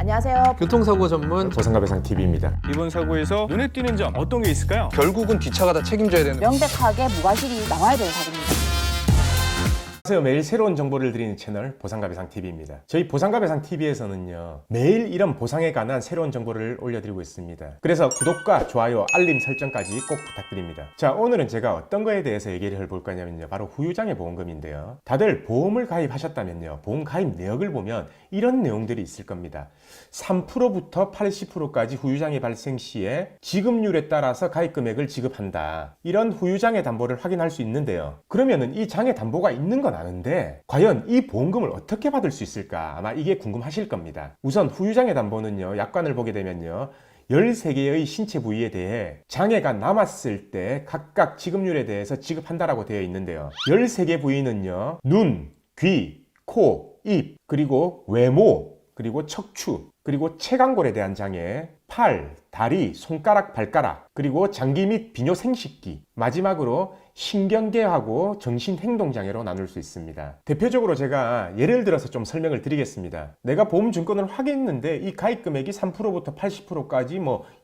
안녕하세요. 교통사고 전문 보상가배상TV입니다. 이번 사고에서 눈에 띄는 점 어떤 게 있을까요? 결국은 뒷차가 다 책임져야 되는. 명백하게 무과실이 나와야 되는 사고입니다. 안녕하세요. 매일 새로운 정보를 드리는 채널 보상가배상TV입니다. 저희 보상가배상TV에서는요, 매일 이런 보상에 관한 새로운 정보를 올려드리고 있습니다. 그래서 구독과 좋아요, 알림 설정까지 꼭 부탁드립니다. 자, 오늘은 제가 어떤 거에 대해서 얘기를 해볼 거냐면요, 바로 후유장애 보험금인데요. 다들 보험을 가입하셨다면요, 보험 가입 내역을 보면 이런 내용들이 있을 겁니다. 3%부터 80%까지 후유장애 발생 시에 지급률에 따라서 가입 금액을 지급한다. 이런 후유장애 담보를 확인할 수 있는데요. 그러면은 이 장애 담보가 있는 건 아는데 과연 이 보험금을 어떻게 받을 수 있을까? 아마 이게 궁금하실 겁니다. 우선 후유장애 담보는요, 약관을 보게 되면요, 13개의 신체 부위에 대해 장애가 남았을 때 각각 지급률에 대해서 지급한다라고 되어 있는데요. 13개 부위는요, 눈, 귀, 코, 입, 그리고 외모, 그리고 척추, 그리고 체간골에 대한 장애, 팔, 다리, 손가락, 발가락, 그리고 장기 및 비뇨 생식기, 마지막으로 신경계하고 정신행동장애로 나눌 수 있습니다. 대표적으로 제가 예를 들어서 좀 설명을 드리겠습니다. 내가 보험증권을 확인했는데 이 가입금액이 3%부터 80%까지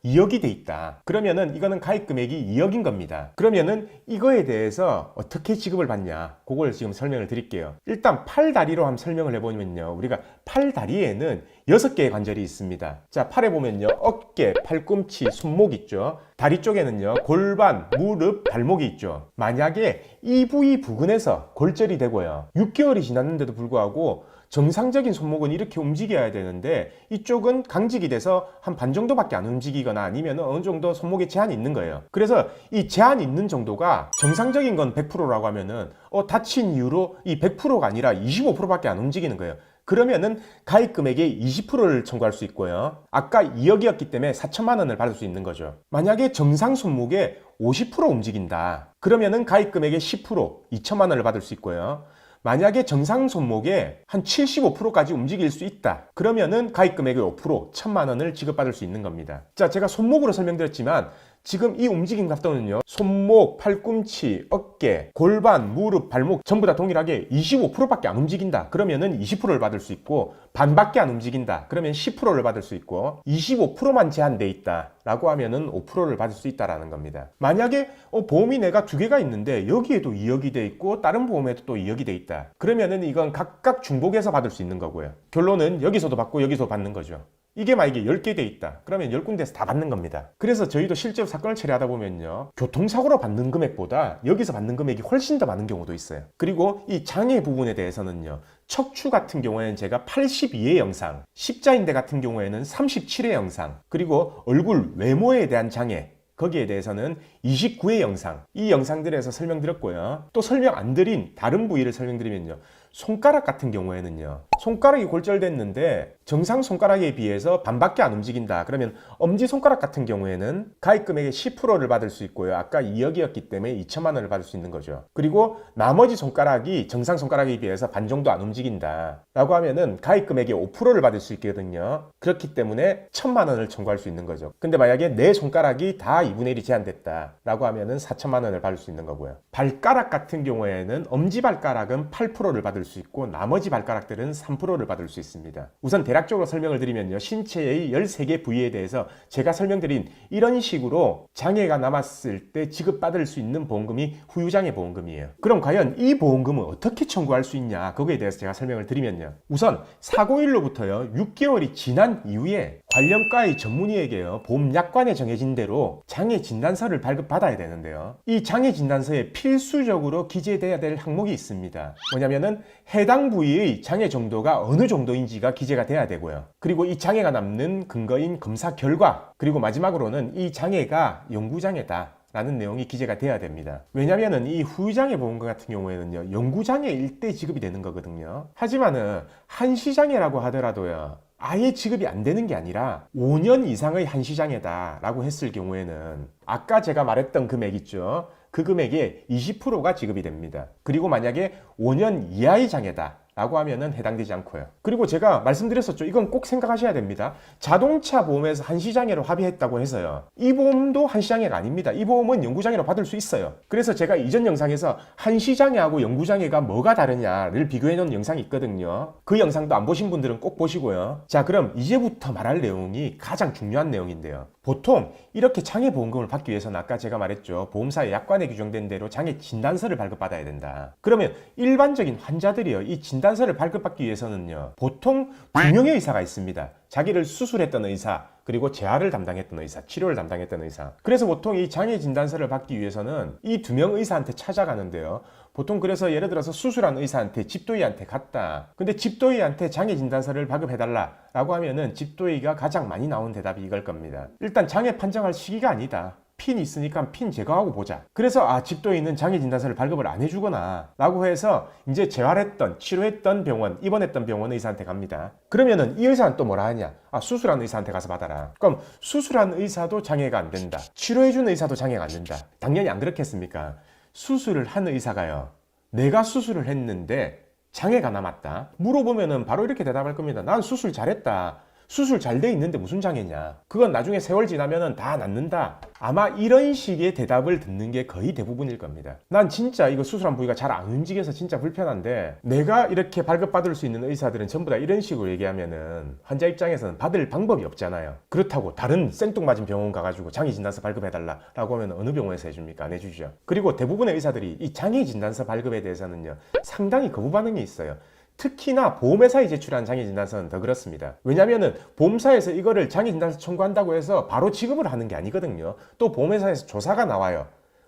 2억이 돼 있다. 그러면은 이거는 가입금액이 2억인 겁니다. 그러면은 이거에 대해서 어떻게 지급을 받냐, 그걸 지금 설명을 드릴게요. 일단 팔다리로 한번 설명을 해보면요, 우리가 팔다리에는 6개의 관절이 있습니다. 자, 팔에 보면요, 어깨, 팔꿈치, 손목 있죠. 다리 쪽에는요, 골반, 무릎, 발목이 있죠. 만약에 이 부위 부근에서 골절이 되고요, 6개월이 지났는데도 불구하고 정상적인 손목은 이렇게 움직여야 되는데 이쪽은 강직이 돼서 한 반 정도밖에 안 움직이거나 아니면 어느 정도 손목에 제한이 있는 거예요. 그래서 이 제한이 있는 정도가 정상적인 건 100%라고 하면은 다친 이후로 이 100%가 아니라 25%밖에 안 움직이는 거예요. 그러면은 가입 금액의 20%를 청구할 수 있고요. 아까 2억이었기 때문에 4천만 원을 받을 수 있는 거죠. 만약에 정상 손목의 50% 움직인다. 그러면은 가입 금액의 10%, 2천만 원을 받을 수 있고요. 만약에 정상 손목에 한 75%까지 움직일 수 있다. 그러면은 가입 금액의 5%, 1천만 원을 지급받을 수 있는 겁니다. 자, 제가 손목으로 설명드렸지만 지금 이 움직임 각도는요, 손목, 팔꿈치, 어깨, 골반, 무릎, 발목 전부 다 동일하게 25%밖에 안 움직인다. 그러면은 20%를 받을 수 있고, 반밖에 안 움직인다. 그러면 10%를 받을 수 있고, 25%만 제한돼 있다 라고 하면은 5%를 받을 수 있다라는 겁니다. 만약에 보험이 내가 2개가 있는데 여기에도 2억이 돼 있고 다른 보험에도 또 2억이 돼 있다. 그러면은 이건 각각 중복해서 받을 수 있는 거고요. 결론은 여기서도 받고 여기서 받는 거죠. 이게 만약에 10개 돼 있다. 그러면 10군데에서 다 받는 겁니다. 그래서 저희도 실제로 사건을 처리하다 보면요, 교통사고로 받는 금액보다 여기서 받는 금액이 훨씬 더 많은 경우도 있어요. 그리고 이 장애 부분에 대해서는요, 척추 같은 경우에는 제가 82회 영상, 십자인대 같은 경우에는 37회 영상, 그리고 얼굴 외모에 대한 장애, 거기에 대해서는 29회 영상, 이 영상들에서 설명드렸고요. 또 설명 안 드린 다른 부위를 설명드리면요, 손가락 같은 경우에는요, 손가락이 골절됐는데 정상 손가락에 비해서 반밖에 안 움직인다. 그러면 엄지손가락 같은 경우에는 가입 금액의 10%를 받을 수 있고요. 아까 2억이었기 때문에 2천만 원을 받을 수 있는 거죠. 그리고 나머지 손가락이 정상 손가락에 비해서 반 정도 안 움직인다 라고 하면은 가입 금액의 5%를 받을 수 있거든요. 그렇기 때문에 1천만 원을 청구할 수 있는 거죠. 근데 만약에 내 손가락이 다 2분의 1이 제한됐다 라고 하면은 4천만 원을 받을 수 있는 거고요. 발가락 같은 경우에는 엄지발가락은 8%를 받을 수 있고 나머지 발가락들은 3%를 받을 수 있습니다. 우선 대략적으로 설명을 드리면요, 신체의 13개 부위에 대해서 제가 설명드린 이런 식으로 장애가 남았을 때 지급받을 수 있는 보험금이 후유장애 보험금이에요. 그럼 과연 이 보험금은 어떻게 청구할 수 있냐, 거기에 대해서 제가 설명을 드리면요, 우선 사고일로부터요 6개월이 지난 이후에 관련과의 전문의에게요, 보험약관에 정해진 대로 장애 진단서를 발급받아야 되는데요, 이 장애 진단서에 필수적으로 기재돼야 될 항목이 있습니다. 뭐냐면은 해당 부위의 장애 정도가 어느 정도인지가 기재가 돼야 되고요. 그리고 이 장애가 남는 근거인 검사 결과, 그리고 마지막으로는 이 장애가 영구장애다 라는 내용이 기재가 돼야 됩니다. 왜냐면은 이 후유장애 보험금 같은 경우에는요, 영구장애일 때 지급이 되는 거거든요. 하지만은 한시장애라고 하더라도요, 아예 지급이 안 되는 게 아니라 5년 이상의 한시장애다 라고 했을 경우에는 아까 제가 말했던 금액 있죠, 그 금액의 20%가 지급이 됩니다. 그리고 만약에 5년 이하의 장애다 라고 하면은 해당되지 않고요. 그리고 제가 말씀드렸었죠. 이건 꼭 생각하셔야 됩니다. 자동차 보험에서 한시장애로 합의했다고 해서요. 이 보험도 한시장애가 아닙니다. 이 보험은 영구장애로 받을 수 있어요. 그래서 제가 이전 영상에서 한시장애하고 영구장애가 뭐가 다르냐를 비교해 놓은 영상이 있거든요. 그 영상도 안 보신 분들은 꼭 보시고요. 자, 그럼 이제부터 말할 내용이 가장 중요한 내용인데요. 보통 이렇게 장애보험금을 받기 위해서는 아까 제가 말했죠. 보험사의 약관에 규정된 대로 장애 진단서를 발급받아야 된다. 그러면 일반적인 환자들이요. 이 진단서를 발급받기 위해서는요. 보통 두 명의 의사가 있습니다. 자기를 수술했던 의사, 그리고 재활을 담당했던 의사, 치료를 담당했던 의사. 그래서 보통 이 장애 진단서를 받기 위해서는 이 두 명 의사한테 찾아가는데요. 보통 그래서 예를 들어서 수술한 의사한테 집도의한테 갔다. 근데 집도의한테 장애 진단서를 발급해달라 라고 하면은 집도의가 가장 많이 나온 대답이 이걸 겁니다. 일단 장애 판정할 시기가 아니다. 핀이 있으니까 핀 제거하고 보자. 그래서 집도의는 장애 진단서를 발급을 안 해주거나 라고 해서 이제 재활했던, 치료했던 병원, 입원했던 병원 의사한테 갑니다. 그러면은 이 의사는 또 뭐라 하냐? 수술한 의사한테 가서 받아라. 그럼 수술한 의사도 장애가 안 된다. 치료해준 의사도 장애가 안 된다. 당연히 안 그렇겠습니까? 수술을 한 의사가요. 내가 수술을 했는데 장애가 남았다. 물어보면은 바로 이렇게 대답할 겁니다. 난 수술 잘했다. 수술 잘 돼 있는데 무슨 장애냐? 그건 나중에 세월 지나면은 다 낫는다. 아마 이런 식의 대답을 듣는 게 거의 대부분일 겁니다. 난 진짜 이거 수술한 부위가 잘 안 움직여서 진짜 불편한데 내가 이렇게 발급받을 수 있는 의사들은 전부 다 이런 식으로 얘기하면은 환자 입장에서는 받을 방법이 없잖아요. 그렇다고 다른 생뚱맞은 병원 가가지고 장애 진단서 발급해달라 라고 하면 어느 병원에서 해줍니까? 안 해주죠. 그리고 대부분의 의사들이 이 장애 진단서 발급에 대해서는요. 상당히 거부 반응이 있어요. 특히나 보험회사에 제출한 장애진단서는 더 그렇습니다. 왜냐하면 보험사에서 이거를 장애진단서 청구한다고 해서 바로 지급을 하는 게 아니거든요. 또 보험회사에서 조사가 나와요.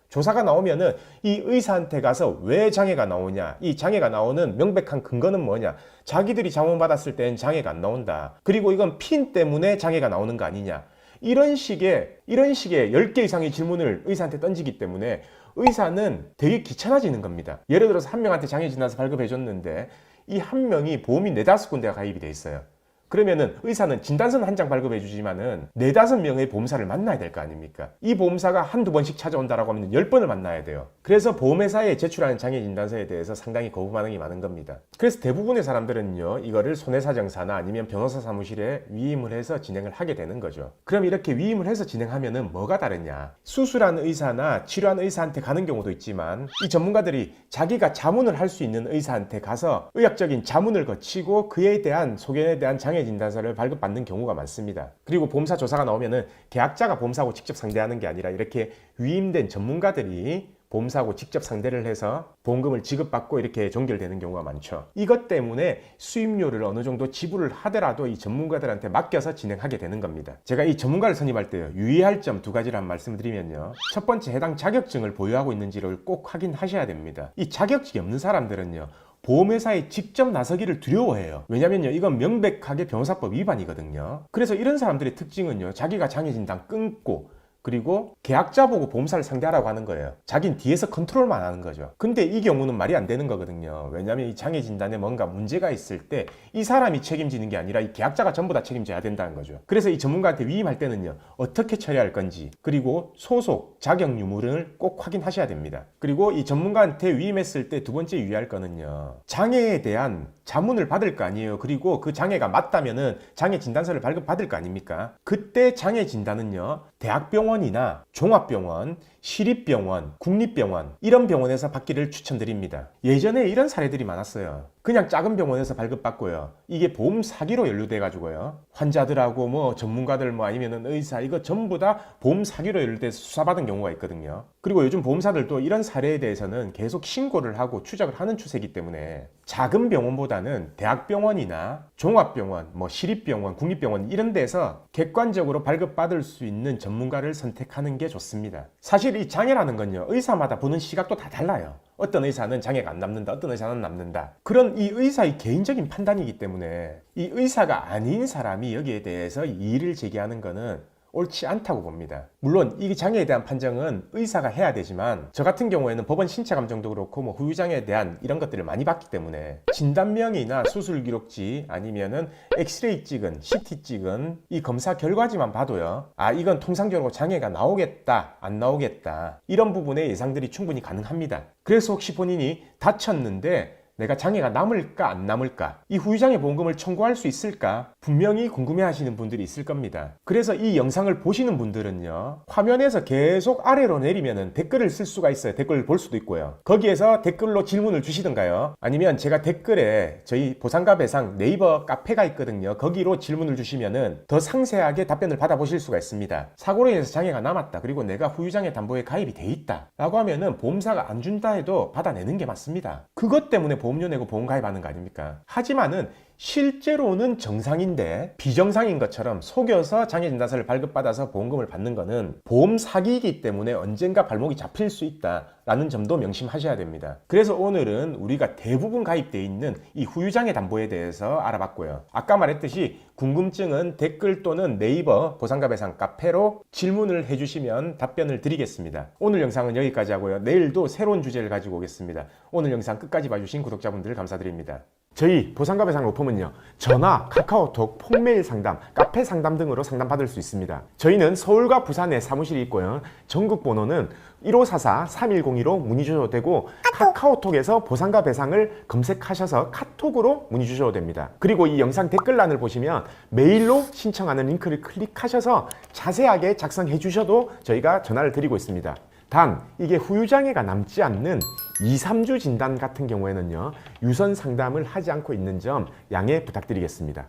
조사가 나오면은 이 의사한테 가서 왜 장애가 나오냐, 이 장애가 나오는 명백한 근거는 뭐냐, 자기들이 자문받았을 땐 장애가 안 나온다. 그리고 이건 핀 때문에 장애가 나오는 거 아니냐. 이런 식의 10개 이상의 질문을 의사한테 던지기 때문에 의사는 되게 귀찮아지는 겁니다. 예를 들어서 한 명한테 장애진단서 발급해줬는데 이 한 명이 보험이 4-5군데가 가입이 돼 있어요. 그러면은 의사는 진단서는 한 장 발급해 주지만은 4-5명의 보험사를 만나야 될 거 아닙니까? 이 보험사가 한두 번씩 찾아온다라고 하면 10번을 만나야 돼요. 그래서 보험회사에 제출하는 장애 진단서에 대해서 상당히 거부 반응이 많은 겁니다. 그래서 대부분의 사람들은요, 이거를 손해사정사나 아니면 변호사 사무실에 위임을 해서 진행을 하게 되는 거죠. 그럼 이렇게 위임을 해서 진행하면은 뭐가 다르냐? 수술한 의사나 치료한 의사한테 가는 경우도 있지만 이 전문가들이 자기가 자문을 할 수 있는 의사한테 가서 의학적인 자문을 거치고 그에 대한 소견에 대한 장애 진단서를 발급받는 경우가 많습니다. 그리고 보험사 조사가 나오면은 계약자가 보험사하고 직접 상대하는 게 아니라 이렇게 위임된 전문가들이 보험사하고 직접 상대를 해서 보험금을 지급받고 이렇게 종결되는 경우가 많죠. 이것 때문에 수임료를 어느 정도 지불을 하더라도 이 전문가들한테 맡겨서 진행하게 되는 겁니다. 제가 이 전문가를 선임할 때요, 유의할 점 2가지를 한번 말씀드리면요. 첫 번째, 해당 자격증을 보유하고 있는지를 꼭 확인하셔야 됩니다. 이 자격증이 없는 사람들은요, 보험회사에 직접 나서기를 두려워해요. 왜냐면요, 이건 명백하게 변호사법 위반이거든요. 그래서 이런 사람들의 특징은요, 자기가 장애진단 끊고 그리고 계약자 보고 보험사를 상대하라고 하는 거예요. 자기는 뒤에서 컨트롤만 하는 거죠. 근데 이 경우는 말이 안 되는 거거든요. 왜냐하면 이 장애 진단에 뭔가 문제가 있을 때 이 사람이 책임지는 게 아니라 이 계약자가 전부 다 책임져야 된다는 거죠. 그래서 이 전문가한테 위임할 때는요, 어떻게 처리할 건지, 그리고 소속, 자격 유무를 꼭 확인하셔야 됩니다. 그리고 이 전문가한테 위임했을 때 두 번째 유의할 거는요, 장애에 대한 자문을 받을 거 아니에요. 그리고 그 장애가 맞다면은 장애 진단서를 발급받을 거 아닙니까? 그때 장애 진단은요, 대학병원이나 종합병원, 시립병원, 국립병원 이런 병원에서 받기를 추천드립니다. 예전에 이런 사례들이 많았어요. 그냥 작은 병원에서 발급받고요, 이게 보험 사기로 연루돼 가지고요, 환자들하고 뭐 전문가들 뭐 아니면은 의사 이거 전부 다 보험 사기로 연루돼서 수사받은 경우가 있거든요. 그리고 요즘 보험사들도 이런 사례에 대해서는 계속 신고를 하고 추적을 하는 추세이기 때문에 작은 병원보다는 대학병원이나 종합병원, 뭐 시립병원, 국립병원 이런 데서 객관적으로 발급받을 수 있는 전문가를 선택하는 게 좋습니다. 사실 이 장애라는 건요, 의사마다 보는 시각도 다 달라요. 어떤 의사는 장애가 안 남는다, 어떤 의사는 남는다. 그런 이 의사의 개인적인 판단이기 때문에 이 의사가 아닌 사람이 여기에 대해서 이의를 제기하는 거는 옳지 않다고 봅니다. 물론 이 장애에 대한 판정은 의사가 해야 되지만 저 같은 경우에는 법원 신체 감정도 그렇고 뭐 후유장애에 대한 이런 것들을 많이 봤기 때문에 진단명이나 수술 기록지 아니면은 엑스레이 찍은 CT 찍은 이 검사 결과지만 봐도요, 이건 통상적으로 장애가 나오겠다 안 나오겠다 이런 부분의 예상들이 충분히 가능합니다. 그래서 혹시 본인이 다쳤는데 내가 장애가 남을까 안 남을까, 이 후유장애 보험금을 청구할 수 있을까 분명히 궁금해 하시는 분들이 있을 겁니다. 그래서 이 영상을 보시는 분들은요, 화면에서 계속 아래로 내리면 댓글을 쓸 수가 있어요. 댓글을 볼 수도 있고요. 거기에서 댓글로 질문을 주시든가요, 아니면 제가 댓글에 저희 보상가 배상 네이버 카페가 있거든요. 거기로 질문을 주시면은 더 상세하게 답변을 받아보실 수가 있습니다. 사고로 인해서 장애가 남았다, 그리고 내가 후유장애 담보에 가입이 돼 있다 라고 하면은 보험사가 안 준다 해도 받아내는 게 맞습니다. 그것 때문에 보험료 내고 보험 가입하는 거 아닙니까? 하지만은 실제로는 정상인데 비정상인 것처럼 속여서 장애진단서를 발급받아서 보험금을 받는 거는 보험 사기이기 때문에 언젠가 발목이 잡힐 수 있다라는 점도 명심하셔야 됩니다. 그래서 오늘은 우리가 대부분 가입되어 있는 이 후유장애 담보에 대해서 알아봤고요. 아까 말했듯이 궁금증은 댓글 또는 네이버 보상가 배상 카페로 질문을 해주시면 답변을 드리겠습니다. 오늘 영상은 여기까지 하고요. 내일도 새로운 주제를 가지고 오겠습니다. 오늘 영상 끝까지 봐주신 구독자분들 감사드립니다. 저희 보상가 배상 로펌은요, 전화, 카카오톡, 폰메일 상담, 카페 상담 등으로 상담받을 수 있습니다. 저희는 서울과 부산에 사무실이 있고요. 전국 번호는 1544-3102로 문의 주셔도 되고, 카카오톡에서 보상가 배상을 검색하셔서 카톡으로 문의 주셔도 됩니다. 그리고 이 영상 댓글란을 보시면 메일로 신청하는 링크를 클릭하셔서 자세하게 작성해 주셔도 저희가 전화를 드리고 있습니다. 단 이게 후유장애가 남지 않는 2-3주 진단 같은 경우에는요, 유선 상담을 하지 않고 있는 점 양해 부탁드리겠습니다.